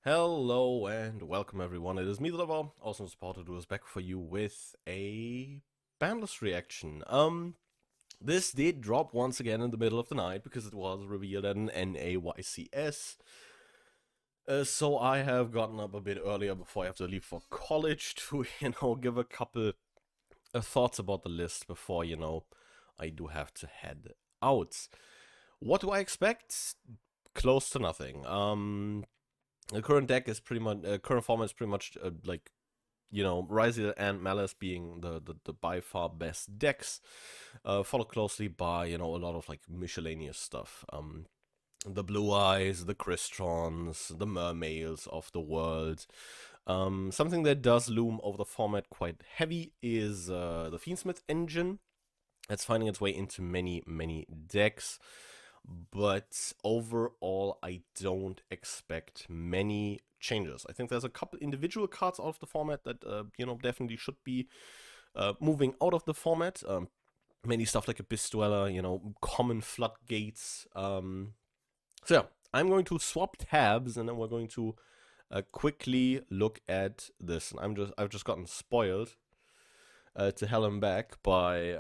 Hello and welcome everyone, it is me, the Lover, also supported who is back for you with a Banlist reaction. This did drop once again in the middle of the night because it was revealed at an NAYCS. So I have gotten up a bit earlier before I have to leave for college to, give a couple of thoughts about the list before, I do have to head out. What do I expect? Close to nothing. The current deck is pretty much current format is pretty much Ryze and Malice being the by far best decks, followed closely by a lot of like miscellaneous stuff. The Blue Eyes, the Cristrons, the Mermails of the world. Something that does loom over the format quite heavy is the Fiendsmith engine. It's finding its way into many decks. But overall, I don't expect many changes. I think there's a couple individual cards out of the format that, definitely should be moving out of the format. Many stuff like Abyss Dweller, common floodgates. So yeah, I'm going to swap tabs and then we're going to quickly look at this. And I've just gotten spoiled to hell and back by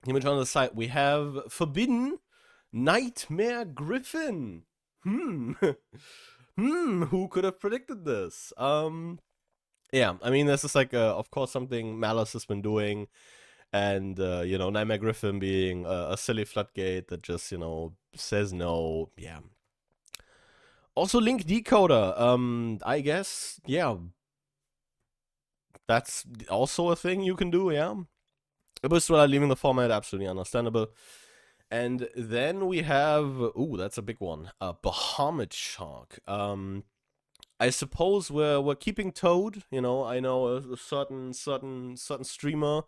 image on the side. We have Forbidden Nightmare Griffin. Who could have predicted this? Yeah, I mean, this is like, of course, something Malice has been doing, and, Nightmare Griffin being a silly floodgate that just, says no. Yeah. Also, Link Decoder. I guess, yeah, that's also a thing you can do, yeah. Abyss Dweller leaving the format, absolutely understandable. And then we have, ooh, that's a big one, Bahamut Shark. I suppose we're keeping Toad. I know a certain streamer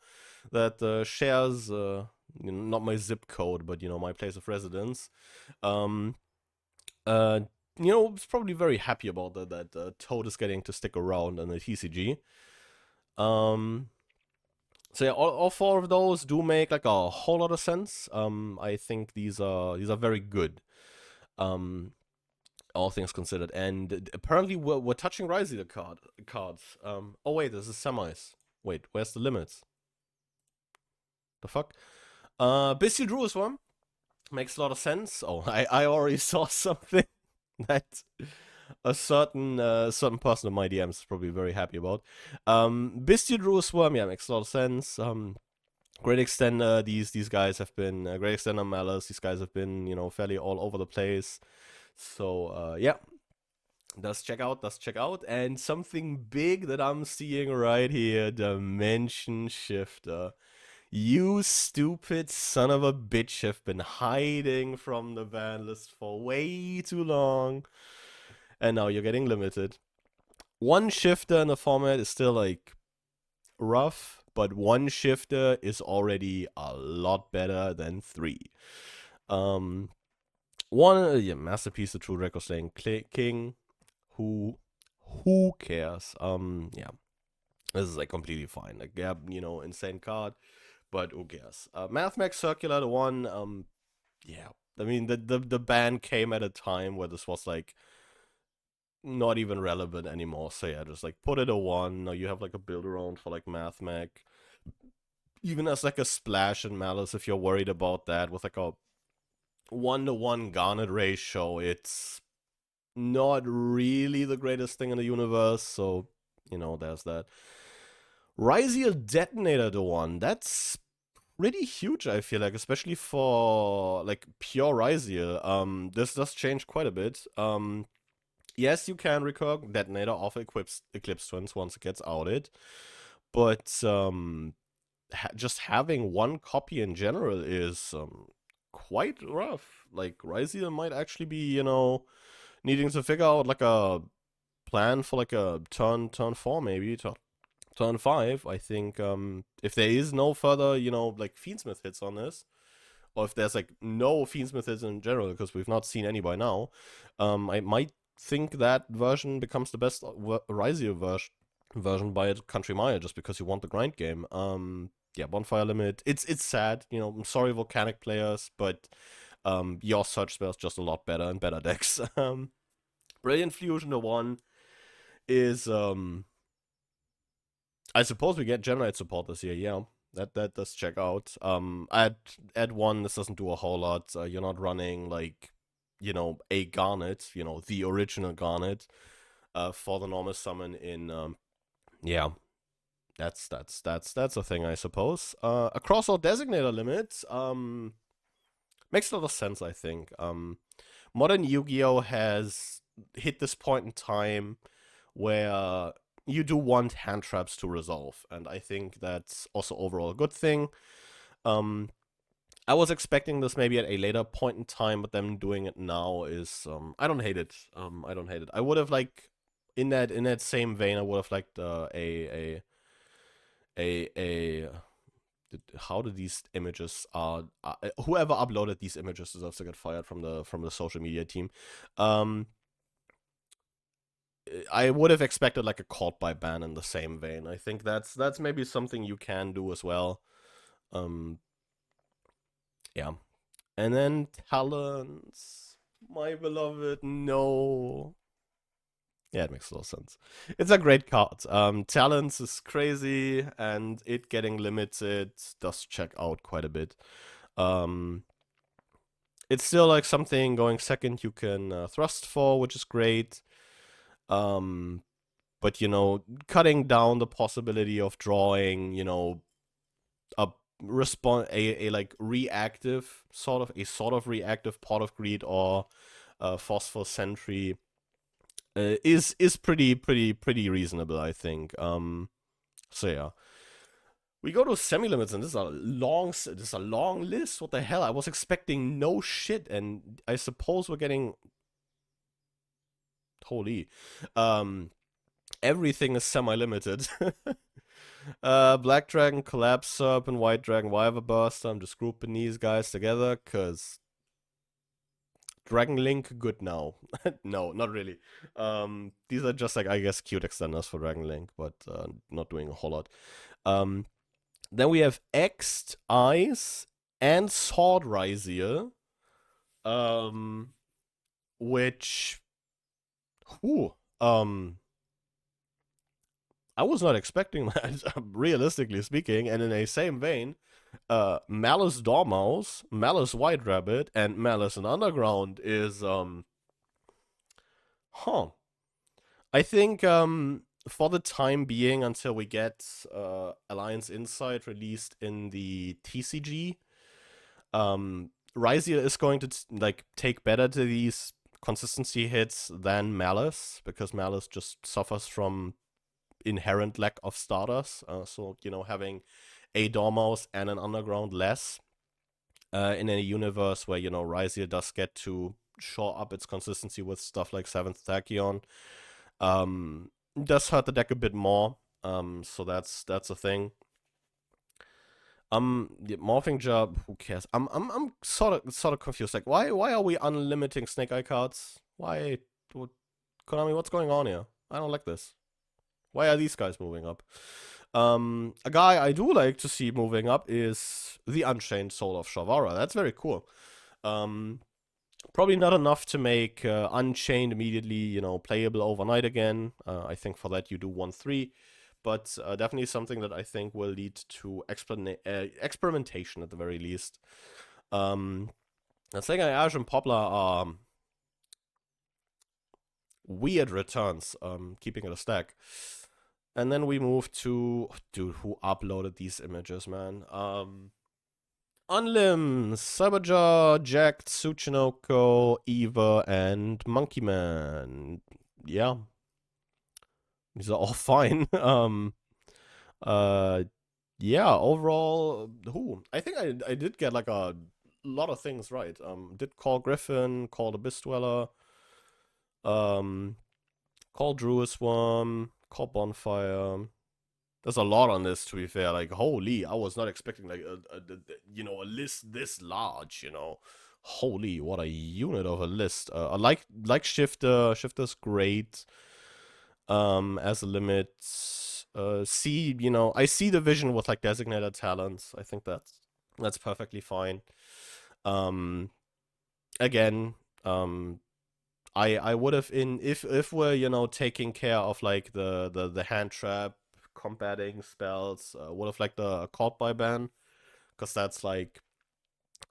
that shares, not my zip code, but my place of residence. Is probably very happy about that Toad is getting to stick around in the TCG. So yeah, all four of those do make like a whole lot of sense. I think these are very good. All things considered, and apparently we're touching Ryze the cards. Oh wait, this is semis. Wait, where's the limits? The fuck? Bestial Druid Swarm makes a lot of sense. Oh, I already saw something that a certain person in my DMs is probably very happy about. Bestial Druid Swarm, yeah, makes a lot of sense. Great Extender, these guys have been Great Extender Malice. These guys have been fairly all over the place. So yeah, does check out. And something big that I'm seeing right here: Dimension Shifter. You stupid son of a bitch have been hiding from the ban list for way too long, and now you're getting limited. One shifter in the format is still like rough, but one shifter is already a lot better than three. One, yeah, masterpiece, the true record slaying king. Who cares? Yeah, this is like completely fine. Like, yeah, insane card, but who cares? Mathmax Circular, the one. Yeah, I mean the ban came at a time where this was like not even relevant anymore. So yeah, just like put it a one. Now you have like a build around for like Mathmax. Even as like a splash in Malice, if you're worried about that, with like a 1-to-1 Garnet ratio, it's not really the greatest thing in the universe. So, there's that. Ryziel Detonator to one. That's pretty huge, I feel like, especially for like pure Ryziel. This does change quite a bit. Yes, you can recur Detonator off Eclipse Twins once it gets outed, but just having one copy in general is quite rough. Like, Ryziel might actually be, needing to figure out like a plan for like a turn 4, maybe turn 5. I think if there is no further, like Fiendsmith hits on this, or if there's like no Fiendsmith hits in general, because we've not seen any by now, I might think that version becomes the best Ryziel version by Country Maya, just because you want the grind game. Yeah, Bonfire Limit. It's sad. I'm sorry, Volcanic players, but your search spell is just a lot better in better decks. Brilliant Fusion, the one is I suppose we get Gemini support this year. Yeah, that does check out. At one, this doesn't do a whole lot. You're not running like, a Garnet, the original Garnet, for the normal summon in. Yeah, that's a thing, I suppose. Across all designator limits, makes a lot of sense, I think. Modern Yu-Gi-Oh has hit this point in time where you do want hand traps to resolve, and I think that's also overall a good thing. I was expecting this maybe at a later point in time, but them doing it now is I don't hate it. I don't hate it. I would have like in that same vein, I would have liked a how do these images whoever uploaded these images deserves to get fired from the social media team. I would have expected like a caught by ban in the same vein. I think that's maybe something you can do as well. Yeah. And then talents. My beloved, no. Yeah, it makes a lot of sense. It's a great card. Talents is crazy, and it getting limited does check out quite a bit. It's still like something going second you can thrust for, which is great. But cutting down the possibility of drawing, a a like reactive sort of reactive Pot of Greed or Forceful Sentry is pretty reasonable, I think. So yeah. We go to semi-limits, and this is a long list. What the hell? I was expecting no shit, and I suppose we're getting holy. Everything is semi-limited. Black Dragon, Collapse Serpent, White Dragon, Wyver Burst. I'm just grouping these guys together, cause Dragon Link good now. No, not really. These are just like, I guess, cute extenders for Dragon Link, but not doing a whole lot. Then we have Xed Eyes and Sword Rizier, which, I was not expecting that, realistically speaking. And in a same vein, Malice Dormouse, Malice White Rabbit, and Malice in Underground is I think for the time being, until we get Alliance Insight released in the TCG, Rizier is going to like take better to these consistency hits than Malice, because Malice just suffers from inherent lack of starters. So having a Dormouse and an Underground less in a universe where Rizier does get to shore up its consistency with stuff like 7th Tachyon, does hurt the deck a bit more. So that's a thing. The Morphing Job, who cares? I'm sort of confused. Like, why are we unlimiting Snake Eye cards? Why, Konami? What's going on here? I don't like this. Why are these guys moving up? A guy I do like to see moving up is the Unchained Soul of Shavara. That's very cool. Probably not enough to make Unchained immediately, playable overnight again. I think for that you do 1/3. But definitely something that I think will lead to experimentation at the very least. Sega Ash and Poplar are weird returns, keeping it a stack. And then we move to, dude, who uploaded these images, man? Unlim, Cyberjaw, Jack, Tsuchinoko, Eva, and Monkey Man. Yeah. These are all fine. Yeah, overall, I think I did get like a lot of things right. Did call Griffin, called Abyss Dweller, called Druid Swarm, called Bonfire. There's a lot on this, to be fair. Like, holy, I was not expecting like a list this large. Holy, what a unit of a list. I like Shifter. Shifter's great. As a limit. I see the vision with like designated talents. I think that's perfectly fine. Again, I would have in if we're taking care of like the hand trap combating spells, would have like the caught by ban, because that's like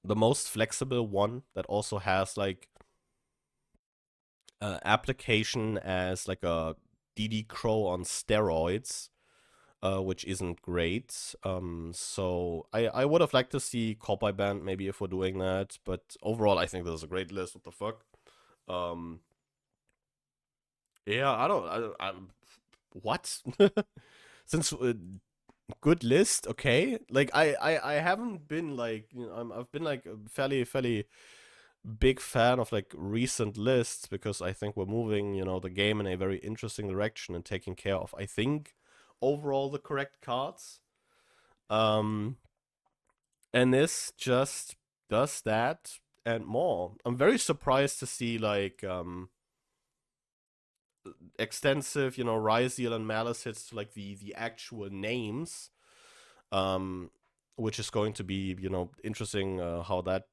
the most flexible one that also has like application as like a DD Crow on steroids, which isn't great. So I would have liked to see caught by ban maybe if we're doing that, but overall I think this is a great list. What the fuck? Um, yeah, I what? Since good list, okay. Like I haven't been like I've been like a fairly big fan of like recent lists because I think we're moving the game in a very interesting direction and taking care of I think overall the correct cards. Um, and this just does that and more. I'm very surprised to see like extensive Ryziel and Malice hits to like the actual names, um, which is going to be interesting how that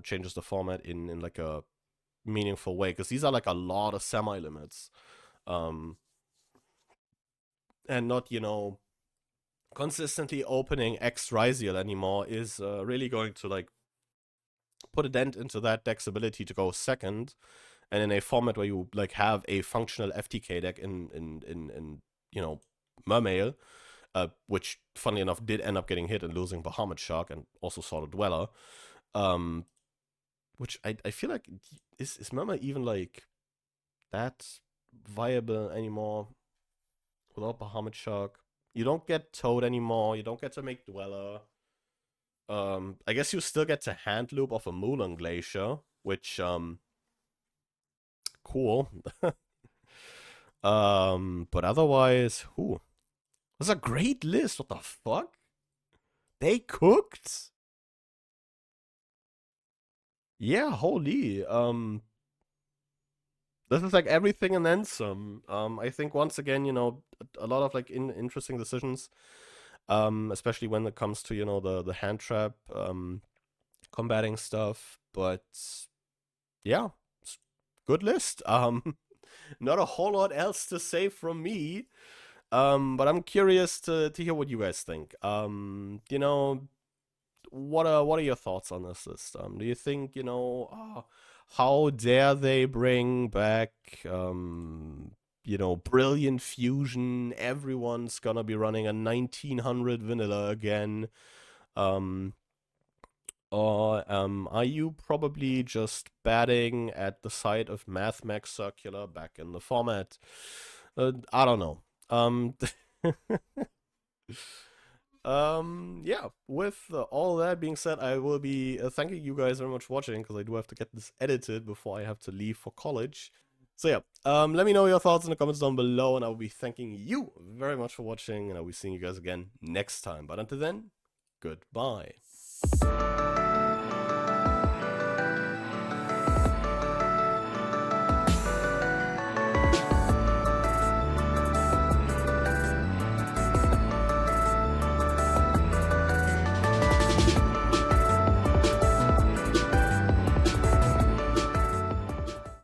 changes the format in like a meaningful way, because these are like a lot of semi limits, um, and not consistently opening X Ryziel anymore is really going to like put a dent into that deck's ability to go second, and in a format where you like have a functional FTK deck in Mermail, which funnily enough did end up getting hit and losing Bahamut Shark and also Sword of Dweller. Um, which I feel like is Mermail even like that viable anymore without Bahamut Shark? You don't get Toad anymore. You don't get to make Dweller. I guess you still get to hand loop off a Mulan Glacier, which cool. But otherwise, who? That's a great list. What the fuck? They cooked? Yeah, holy. This is like everything and then some. I think once again, a lot of like interesting decisions. Especially when it comes to the hand trap combating stuff. But yeah, good list. Not a whole lot else to say from me. But I'm curious to hear what you guys think. What are your thoughts on this list? Do you think how dare they bring back brilliant fusion? Everyone's gonna be running a 1900 vanilla again. Um, or are you probably just batting at the sight of MathMax Circular back in the format? I don't know. Yeah, with all that being said, I will be thanking you guys very much for watching, because I do have to get this edited before I have to leave for college. So yeah, let me know your thoughts in the comments down below, and I will be thanking you very much for watching, and I'll be seeing you guys again next time. But until then, goodbye.